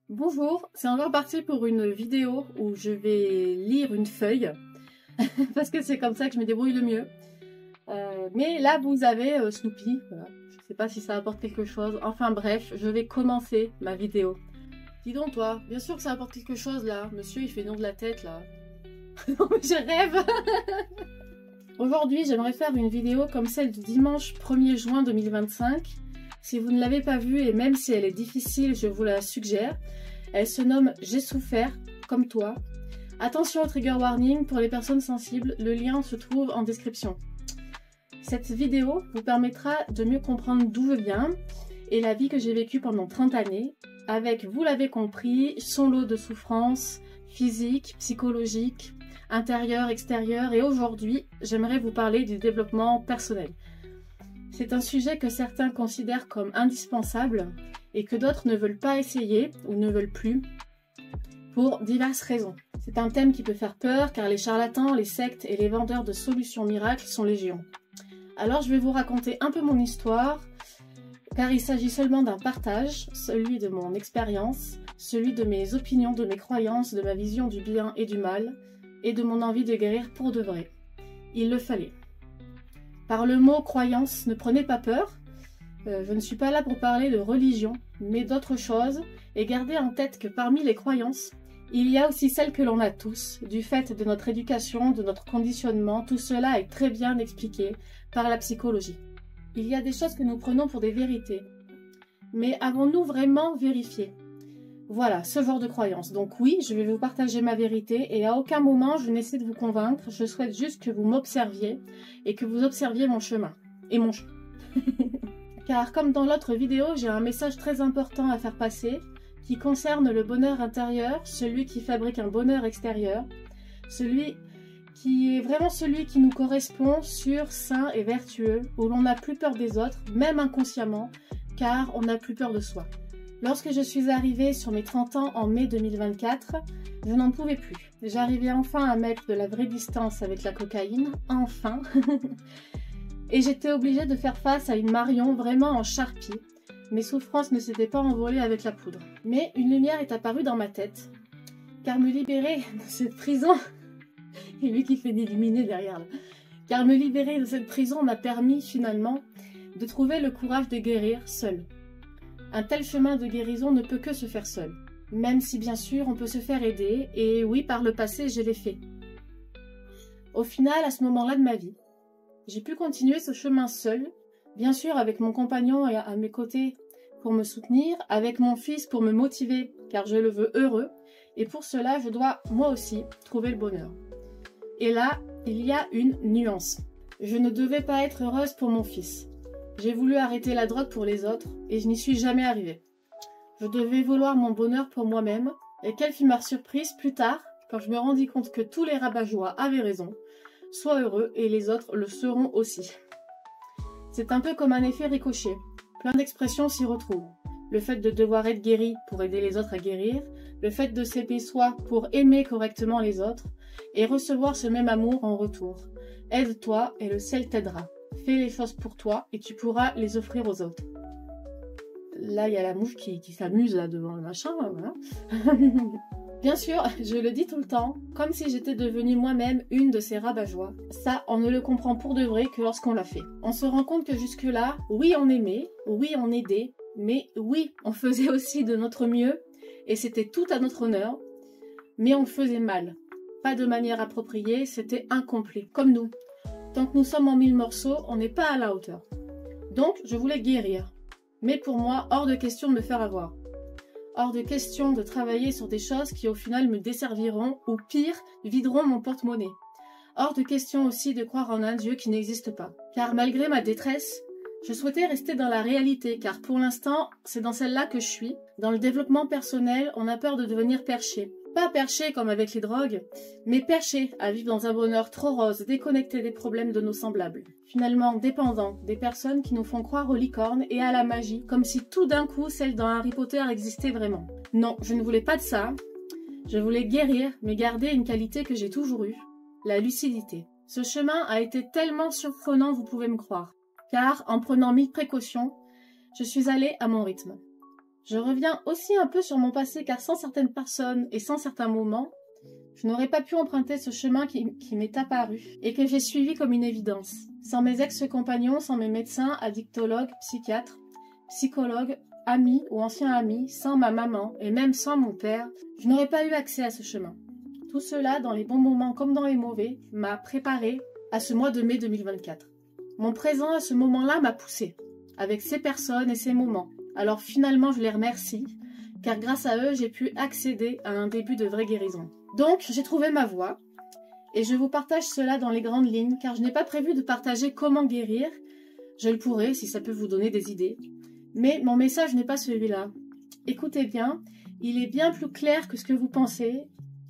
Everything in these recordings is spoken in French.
Bonjour, c'est encore parti pour une vidéo où je vais lire une feuille parce que c'est comme ça que je me débrouille le mieux. Mais là vous avez Snoopy, voilà. Je sais pas si ça apporte quelque chose. Enfin bref, je vais commencer ma vidéo. Dis donc toi, bien sûr que ça apporte quelque chose là. Monsieur il fait non de la tête là. Non mais je rêve. Aujourd'hui j'aimerais faire une vidéo comme celle du dimanche 1er juin 2025. Si vous ne l'avez pas vue et même si elle est difficile, je vous la suggère. Elle se nomme « J'ai souffert, comme toi ». Attention au trigger warning pour les personnes sensibles, le lien se trouve en description. Cette vidéo vous permettra de mieux comprendre d'où je viens et la vie que j'ai vécue pendant 30 années, avec, vous l'avez compris, son lot de souffrances physiques, psychologiques, intérieures, extérieures, et aujourd'hui, j'aimerais vous parler du développement personnel. C'est un sujet que certains considèrent comme indispensable et que d'autres ne veulent pas essayer ou ne veulent plus pour diverses raisons. C'est un thème qui peut faire peur car les charlatans, les sectes et les vendeurs de solutions miracles sont légion. Alors je vais vous raconter un peu mon histoire car il s'agit seulement d'un partage, celui de mon expérience, celui de mes opinions, de mes croyances, de ma vision du bien et du mal et de mon envie de guérir pour de vrai. Il le fallait. Par le mot croyance, ne prenez pas peur. Je ne suis pas là pour parler de religion, mais d'autres choses, et gardez en tête que parmi les croyances, il y a aussi celles que l'on a tous, du fait de notre éducation, de notre conditionnement, tout cela est très bien expliqué par la psychologie. Il y a des choses que nous prenons pour des vérités, mais avons-nous vraiment vérifié? Voilà, ce genre de croyance. Donc oui, je vais vous partager ma vérité et à aucun moment je n'essaie de vous convaincre, je souhaite juste que vous m'observiez et que vous observiez mon chemin. Et mon chemin. Car comme dans l'autre vidéo, j'ai un message très important à faire passer qui concerne le bonheur intérieur, celui qui fabrique un bonheur extérieur, celui qui est vraiment celui qui nous correspond, sûr, sain et vertueux, où l'on n'a plus peur des autres, même inconsciemment, car on n'a plus peur de soi. Lorsque je suis arrivée sur mes 30 ans en mai 2024, je n'en pouvais plus. J'arrivais enfin à mettre de la vraie distance avec la cocaïne, enfin. Et j'étais obligée de faire face à une Marion vraiment en charpie. Mes souffrances ne s'étaient pas envolées avec la poudre. Mais une lumière est apparue dans ma tête, car me libérer de cette prison... Et lui qui fait d'illuminer derrière là. Car me libérer de cette prison m'a permis finalement de trouver le courage de guérir seule. Un tel chemin de guérison ne peut que se faire seul, même si bien sûr on peut se faire aider, et oui, par le passé, je l'ai fait. Au final, à ce moment-là de ma vie, j'ai pu continuer ce chemin seul, bien sûr avec mon compagnon à mes côtés pour me soutenir, avec mon fils pour me motiver, car je le veux heureux, et pour cela, je dois, moi aussi, trouver le bonheur. Et là, il y a une nuance. Je ne devais pas être heureuse pour mon fils. J'ai voulu arrêter la drogue pour les autres et je n'y suis jamais arrivée. Je devais vouloir mon bonheur pour moi-même et quelle fut ma surprise plus tard quand je me rendis compte que tous les rabat-joie avaient raison. Sois heureux et les autres le seront aussi. C'est un peu comme un effet ricochet. Plein d'expressions s'y retrouvent. Le fait de devoir être guéri pour aider les autres à guérir, le fait de s'aimer soi pour aimer correctement les autres et recevoir ce même amour en retour. Aide-toi et le ciel t'aidera. Fais les choses pour toi et tu pourras les offrir aux autres. Là, il y a la mouche qui s'amuse là devant le machin. Voilà. Bien sûr, je le dis tout le temps, comme si j'étais devenue moi-même une de ces rabat-joie. Ça, on ne le comprend pour de vrai que lorsqu'on l'a fait. On se rend compte que jusque-là, oui, on aimait, oui, on aidait, mais oui, on faisait aussi de notre mieux et c'était tout à notre honneur, mais on le faisait mal. Pas de manière appropriée, c'était incomplet, comme nous. Tant que nous sommes en 1000 morceaux, on n'est pas à la hauteur. Donc, je voulais guérir. Mais pour moi, hors de question de me faire avoir. Hors de question de travailler sur des choses qui au final me desserviront ou pire, videront mon porte-monnaie. Hors de question aussi de croire en un Dieu qui n'existe pas. Car malgré ma détresse, je souhaitais rester dans la réalité car pour l'instant, c'est dans celle-là que je suis. Dans le développement personnel, on a peur de devenir perché. Pas perché comme avec les drogues, mais perché à vivre dans un bonheur trop rose, déconnecté des problèmes de nos semblables. Finalement dépendant des personnes qui nous font croire aux licornes et à la magie, comme si tout d'un coup celle dans Harry Potter existait vraiment. Non, je ne voulais pas de ça. Je voulais guérir, mais garder une qualité que j'ai toujours eue, la lucidité. Ce chemin a été tellement surprenant, vous pouvez me croire. Car en prenant 1000 précautions, je suis allée à mon rythme. Je reviens aussi un peu sur mon passé car sans certaines personnes et sans certains moments, je n'aurais pas pu emprunter ce chemin qui m'est apparu et que j'ai suivi comme une évidence. Sans mes ex-compagnons, sans mes médecins, addictologues, psychiatres, psychologues, amis ou anciens amis, sans ma maman et même sans mon père, je n'aurais pas eu accès à ce chemin. Tout cela, dans les bons moments comme dans les mauvais, m'a préparé à ce mois de mai 2024. Mon présent à ce moment-là m'a poussé, avec ces personnes et ces moments. Alors finalement, je les remercie, car grâce à eux, j'ai pu accéder à un début de vraie guérison. Donc, j'ai trouvé ma voie, et je vous partage cela dans les grandes lignes, car je n'ai pas prévu de partager comment guérir. Je le pourrai, si ça peut vous donner des idées. Mais mon message n'est pas celui-là. Écoutez bien, il est bien plus clair que ce que vous pensez,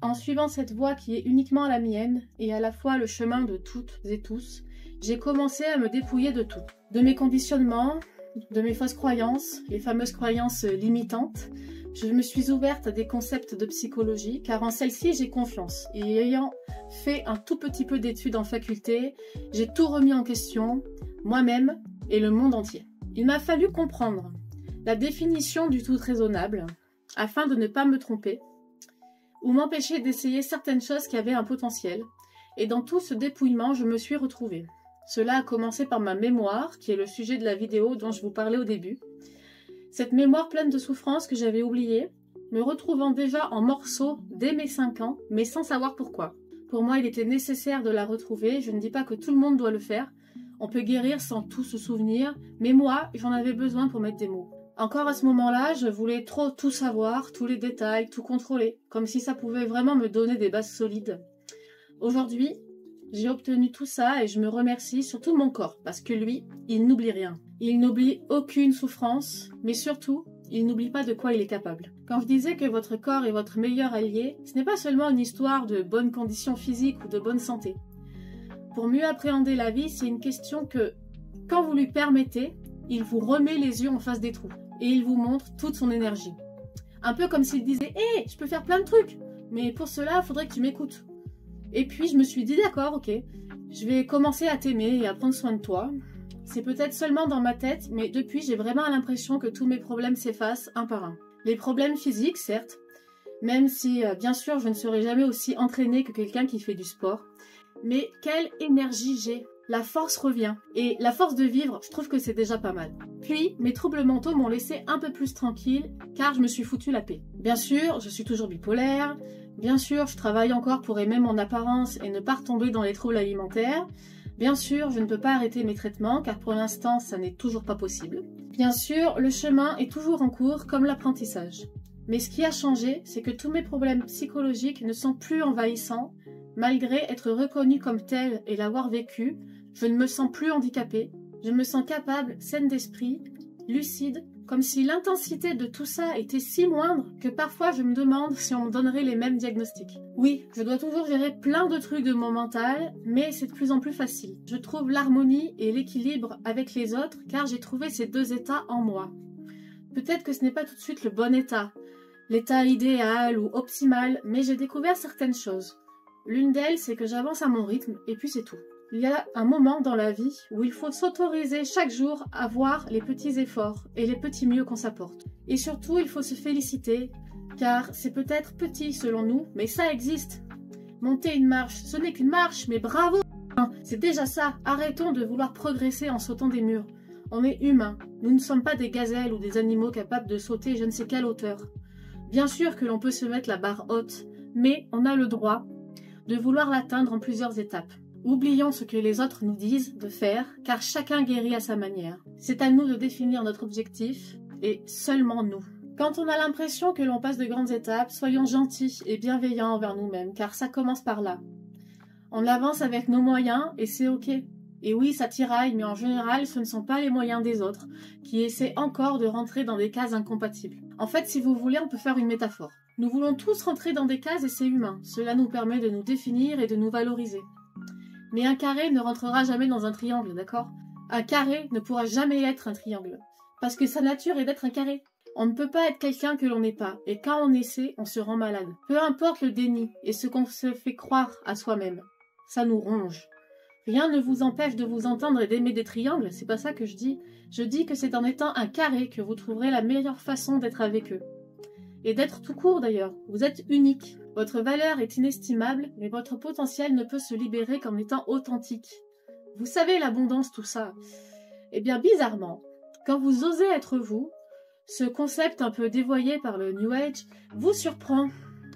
en suivant cette voie qui est uniquement la mienne, et à la fois le chemin de toutes et tous. J'ai commencé à me dépouiller de tout. De mes conditionnements, de mes fausses croyances, les fameuses croyances limitantes. Je me suis ouverte à des concepts de psychologie, car en celle-ci, j'ai confiance. Et ayant fait un tout petit peu d'études en faculté, j'ai tout remis en question, moi-même et le monde entier. Il m'a fallu comprendre la définition du tout raisonnable, afin de ne pas me tromper, ou m'empêcher d'essayer certaines choses qui avaient un potentiel. Et dans tout ce dépouillement, je me suis retrouvée. Cela a commencé par ma mémoire, qui est le sujet de la vidéo dont je vous parlais au début. Cette mémoire pleine de souffrances que j'avais oubliée, me retrouvant déjà en morceaux dès mes 5 ans, mais sans savoir pourquoi. Pour moi, il était nécessaire de la retrouver. Je ne dis pas que tout le monde doit le faire. On peut guérir sans tout se souvenir, mais moi, j'en avais besoin pour mettre des mots. Encore à ce moment-là, je voulais trop tout savoir, tous les détails, tout contrôler, comme si ça pouvait vraiment me donner des bases solides. Aujourd'hui, j'ai obtenu tout ça et je me remercie surtout mon corps, parce que lui, il n'oublie rien. Il n'oublie aucune souffrance, mais surtout, il n'oublie pas de quoi il est capable. Quand je disais que votre corps est votre meilleur allié, ce n'est pas seulement une histoire de bonnes conditions physiques ou de bonne santé. Pour mieux appréhender la vie, c'est une question que, quand vous lui permettez, il vous remet les yeux en face des trous et il vous montre toute son énergie. Un peu comme s'il disait « Hé, je peux faire plein de trucs, mais pour cela, il faudrait que tu m'écoutes. » Et puis je me suis dit « D'accord, ok, je vais commencer à t'aimer et à prendre soin de toi. » C'est peut-être seulement dans ma tête, mais depuis, j'ai vraiment l'impression que tous mes problèmes s'effacent un par un. Les problèmes physiques, certes, même si, bien sûr, je ne serai jamais aussi entraînée que quelqu'un qui fait du sport. Mais quelle énergie j'ai! La force revient. Et la force de vivre, je trouve que c'est déjà pas mal. Puis, mes troubles mentaux m'ont laissé un peu plus tranquille, car je me suis foutu la paix. Bien sûr, je suis toujours bipolaire. Bien sûr, je travaille encore pour aimer mon apparence et ne pas retomber dans les troubles alimentaires. Bien sûr, je ne peux pas arrêter mes traitements, car pour l'instant, ça n'est toujours pas possible. Bien sûr, le chemin est toujours en cours, comme l'apprentissage. Mais ce qui a changé, c'est que tous mes problèmes psychologiques ne sont plus envahissants. Malgré être reconnue comme telle et l'avoir vécu, je ne me sens plus handicapée. Je me sens capable, saine d'esprit, lucide, comme si l'intensité de tout ça était si moindre que parfois je me demande si on me donnerait les mêmes diagnostics. Oui, je dois toujours gérer plein de trucs de mon mental, mais c'est de plus en plus facile. Je trouve l'harmonie et l'équilibre avec les autres car j'ai trouvé ces deux états en moi. Peut-être que ce n'est pas tout de suite le bon état, l'état idéal ou optimal, mais j'ai découvert certaines choses. L'une d'elles, c'est que j'avance à mon rythme, et puis c'est tout. Il y a un moment dans la vie où il faut s'autoriser chaque jour à voir les petits efforts et les petits mieux qu'on s'apporte. Et surtout, il faut se féliciter, car c'est peut-être petit selon nous, mais ça existe. Monter une marche, ce n'est qu'une marche, mais bravo! C'est déjà ça, arrêtons de vouloir progresser en sautant des murs. On est humains, nous ne sommes pas des gazelles ou des animaux capables de sauter je ne sais quelle hauteur. Bien sûr que l'on peut se mettre la barre haute, mais on a le droit de vouloir l'atteindre en plusieurs étapes. Oublions ce que les autres nous disent de faire, car chacun guérit à sa manière. C'est à nous de définir notre objectif, et seulement nous. Quand on a l'impression que l'on passe de grandes étapes, soyons gentils et bienveillants envers nous-mêmes, car ça commence par là. On avance avec nos moyens, et c'est ok. Et oui, ça tiraille, mais en général, ce ne sont pas les moyens des autres, qui essaient encore de rentrer dans des cases incompatibles. En fait, si vous voulez, on peut faire une métaphore. Nous voulons tous rentrer dans des cases et c'est humain. Cela nous permet de nous définir et de nous valoriser. Mais un carré ne rentrera jamais dans un triangle, d'accord? Un carré ne pourra jamais être un triangle. Parce que sa nature est d'être un carré. On ne peut pas être quelqu'un que l'on n'est pas. Et quand on essaie, on se rend malade. Peu importe le déni et ce qu'on se fait croire à soi-même. Ça nous ronge. Rien ne vous empêche de vous entendre et d'aimer des triangles, c'est pas ça que je dis. Je dis que c'est en étant un carré que vous trouverez la meilleure façon d'être avec eux. Et d'être tout court d'ailleurs. Vous êtes unique. Votre valeur est inestimable, mais votre potentiel ne peut se libérer qu'en étant authentique. Vous savez l'abondance, tout ça. Eh bien, bizarrement, quand vous osez être vous, ce concept un peu dévoyé par le New Age vous surprend.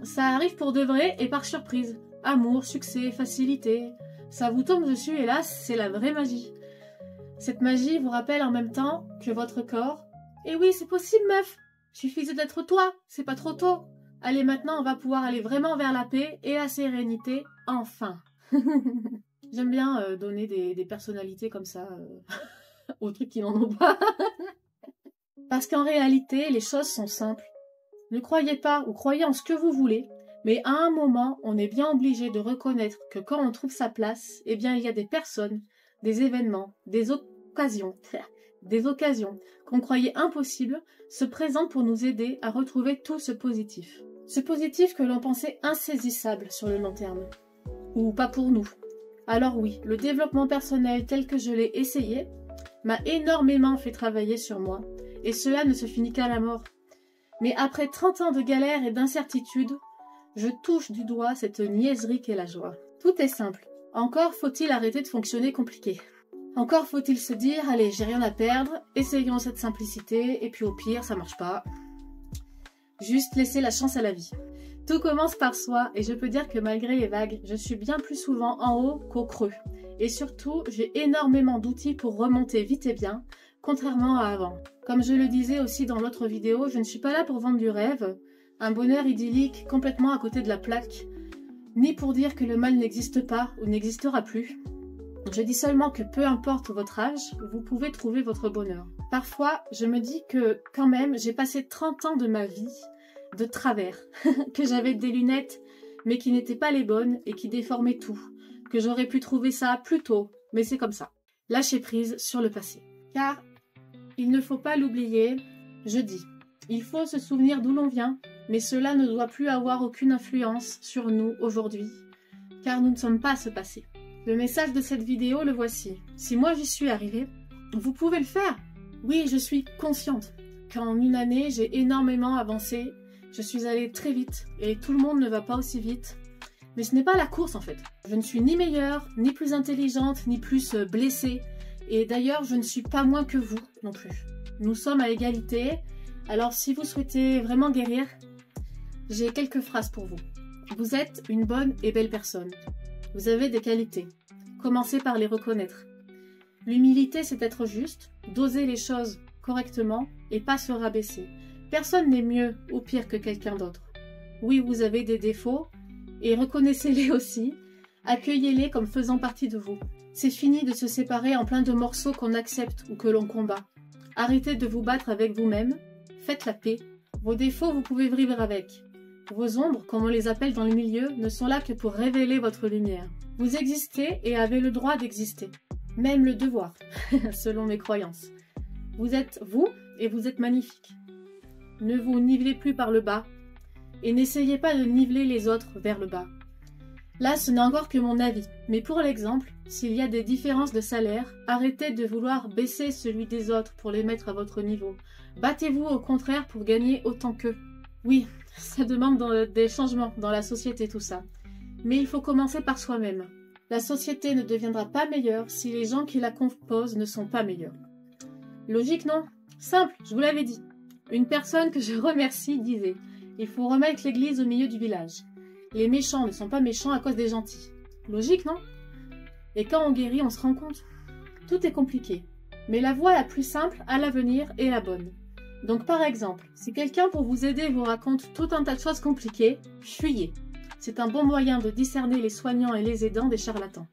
Ça arrive pour de vrai et par surprise. Amour, succès, facilité. Ça vous tombe dessus et là, c'est la vraie magie. Cette magie vous rappelle en même temps que votre corps... Et oui, c'est possible, meuf. Suffisait d'être toi, c'est pas trop tôt. Allez, maintenant, on va pouvoir aller vraiment vers la paix et la sérénité, enfin. J'aime bien donner des personnalités comme ça aux trucs qui n'en ont pas. Parce qu'en réalité, les choses sont simples. Ne croyez pas ou croyez en ce que vous voulez, mais à un moment, on est bien obligé de reconnaître que quand on trouve sa place, eh bien, il y a des personnes, des événements, des occasions qu'on croyait impossibles se présentent pour nous aider à retrouver tout ce positif. Ce positif que l'on pensait insaisissable sur le long terme. Ou pas pour nous. Alors oui, le développement personnel tel que je l'ai essayé m'a énormément fait travailler sur moi, et cela ne se finit qu'à la mort. Mais après 30 ans de galère et d'incertitude, je touche du doigt cette niaiserie qu'est la joie. Tout est simple. Encore faut-il arrêter de fonctionner compliqué. Encore faut-il se dire, allez, j'ai rien à perdre, essayons cette simplicité, et puis au pire, ça marche pas. Juste laisser la chance à la vie. Tout commence par soi, et je peux dire que malgré les vagues, je suis bien plus souvent en haut qu'au creux. Et surtout, j'ai énormément d'outils pour remonter vite et bien, contrairement à avant. Comme je le disais aussi dans l'autre vidéo, je ne suis pas là pour vendre du rêve, un bonheur idyllique complètement à côté de la plaque, ni pour dire que le mal n'existe pas ou n'existera plus. Je dis seulement que peu importe votre âge, vous pouvez trouver votre bonheur. Parfois, je me dis que quand même, j'ai passé 30 ans de ma vie de travers, que j'avais des lunettes mais qui n'étaient pas les bonnes et qui déformaient tout, que j'aurais pu trouver ça plus tôt, mais c'est comme ça. Lâcher prise sur le passé. Car il ne faut pas l'oublier, je dis, il faut se souvenir d'où l'on vient, mais cela ne doit plus avoir aucune influence sur nous aujourd'hui, car nous ne sommes pas ce passé. Le message de cette vidéo, le voici. Si moi j'y suis arrivée, vous pouvez le faire. Oui, je suis consciente qu'en une année, j'ai énormément avancé. Je suis allée très vite et tout le monde ne va pas aussi vite. Mais ce n'est pas la course en fait. Je ne suis ni meilleure, ni plus intelligente, ni plus blessée. Et d'ailleurs, je ne suis pas moins que vous non plus. Nous sommes à égalité. Alors si vous souhaitez vraiment guérir, j'ai quelques phrases pour vous. Vous êtes une bonne et belle personne. Vous avez des qualités. Commencez par les reconnaître. L'humilité, c'est être juste, doser les choses correctement et pas se rabaisser. Personne n'est mieux ou pire que quelqu'un d'autre. Oui, vous avez des défauts et reconnaissez-les aussi. Accueillez-les comme faisant partie de vous. C'est fini de se séparer en plein de morceaux qu'on accepte ou que l'on combat. Arrêtez de vous battre avec vous-même. Faites la paix. Vos défauts, vous pouvez vivre avec. Vos ombres, comme on les appelle dans le milieu, ne sont là que pour révéler votre lumière. Vous existez et avez le droit d'exister. Même le devoir, selon mes croyances. Vous êtes vous et vous êtes magnifique. Ne vous nivelez plus par le bas et n'essayez pas de niveler les autres vers le bas. Là, ce n'est encore que mon avis, mais pour l'exemple, s'il y a des différences de salaire, arrêtez de vouloir baisser celui des autres pour les mettre à votre niveau. Battez-vous au contraire pour gagner autant qu'eux. Oui, ça demande des changements dans la société, tout ça. Mais il faut commencer par soi-même. La société ne deviendra pas meilleure si les gens qui la composent ne sont pas meilleurs. Logique, non? Simple, je vous l'avais dit. Une personne que je remercie disait « Il faut remettre l'église au milieu du village. Les méchants ne sont pas méchants à cause des gentils. » Logique, non? Et quand on guérit, on se rend compte. Tout est compliqué. Mais la voie la plus simple à l'avenir est la bonne. Donc par exemple, si quelqu'un pour vous aider vous raconte tout un tas de choses compliquées, fuyez. C'est un bon moyen de discerner les soignants et les aidants des charlatans.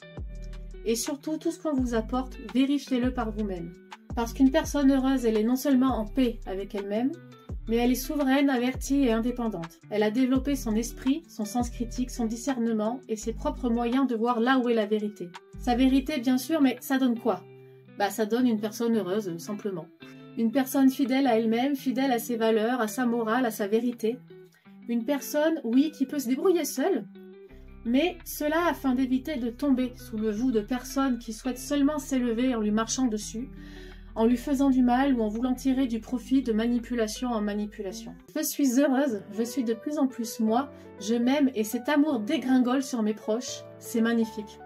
Et surtout, tout ce qu'on vous apporte, vérifiez-le par vous-même. Parce qu'une personne heureuse, elle est non seulement en paix avec elle-même, mais elle est souveraine, avertie et indépendante. Elle a développé son esprit, son sens critique, son discernement et ses propres moyens de voir là où est la vérité. Sa vérité, bien sûr, mais ça donne quoi? Bah, ça donne une personne heureuse, simplement. Une personne fidèle à elle-même, fidèle à ses valeurs, à sa morale, à sa vérité. Une personne, oui, qui peut se débrouiller seule, Mais cela afin d'éviter de tomber sous le joug de personnes qui souhaitent seulement s'élever en lui marchant dessus, en lui faisant du mal ou en voulant tirer du profit de manipulation en manipulation. Je suis heureuse, je suis de plus en plus moi, je m'aime et cet amour dégringole sur mes proches, c'est magnifique.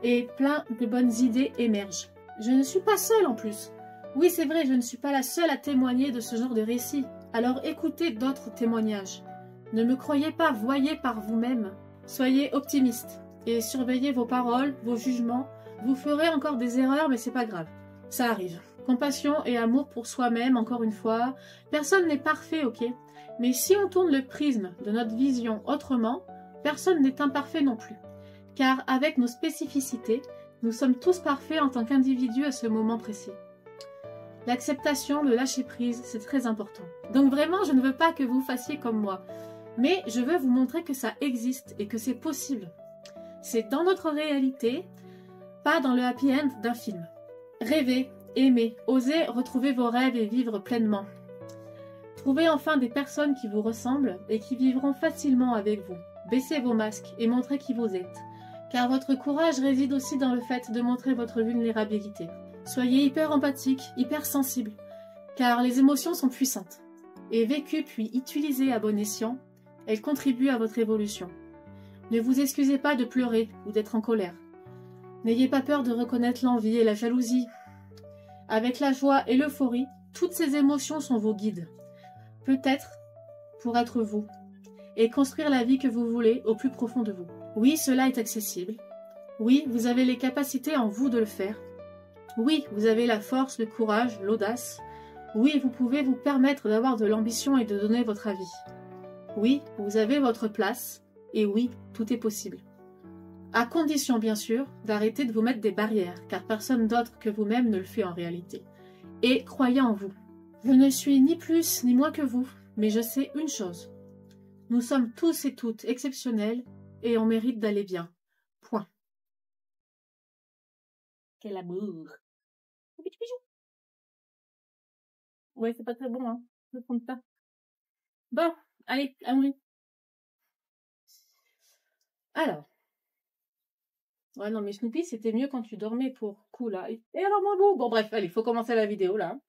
Et plein de bonnes idées émergent. Je ne suis pas seule en plus. Oui, c'est vrai, je ne suis pas la seule à témoigner de ce genre de récit. Alors écoutez d'autres témoignages. Ne me croyez pas, voyez par vous-même. Soyez optimiste et surveillez vos paroles, vos jugements. Vous ferez encore des erreurs, mais c'est pas grave. Ça arrive. Compassion et amour pour soi-même, encore une fois. Personne n'est parfait, ok? Mais si on tourne le prisme de notre vision autrement, personne n'est imparfait non plus. Car avec nos spécificités, nous sommes tous parfaits en tant qu'individus à ce moment précis. L'acceptation, le lâcher-prise, c'est très important. Donc vraiment, je ne veux pas que vous fassiez comme moi. Mais je veux vous montrer que ça existe et que c'est possible. C'est dans notre réalité, pas dans le happy end d'un film. Rêvez, aimez, osez retrouver vos rêves et vivre pleinement. Trouvez enfin des personnes qui vous ressemblent et qui vivront facilement avec vous. Baissez vos masques et montrez qui vous êtes. Car votre courage réside aussi dans le fait de montrer votre vulnérabilité. Soyez hyper empathique, hyper sensible, car les émotions sont puissantes. Et vécues puis utilisées à bon escient, elles contribuent à votre évolution. Ne vous excusez pas de pleurer ou d'être en colère. N'ayez pas peur de reconnaître l'envie et la jalousie. Avec la joie et l'euphorie, toutes ces émotions sont vos guides. Peut-être pour être vous et construire la vie que vous voulez au plus profond de vous. Oui, cela est accessible. Oui, vous avez les capacités en vous de le faire. Oui, vous avez la force, le courage, l'audace. Oui, vous pouvez vous permettre d'avoir de l'ambition et de donner votre avis. Oui, vous avez votre place. Et oui, tout est possible. À condition, bien sûr, d'arrêter de vous mettre des barrières, car personne d'autre que vous-même ne le fait en réalité. Et croyez en vous. Je ne suis ni plus ni moins que vous, mais je sais une chose. Nous sommes tous et toutes exceptionnels et on mérite d'aller bien. Point. Quel amour. Un petit bijou. Ouais, c'est pas très bon, hein. Je ne compte pas. Bon, allez, allons-y. Alors. Ouais, non, mais Snoopy, c'était mieux quand tu dormais pour coup, là. Et alors, mon beau. Bon, bref, allez, faut commencer la vidéo, là.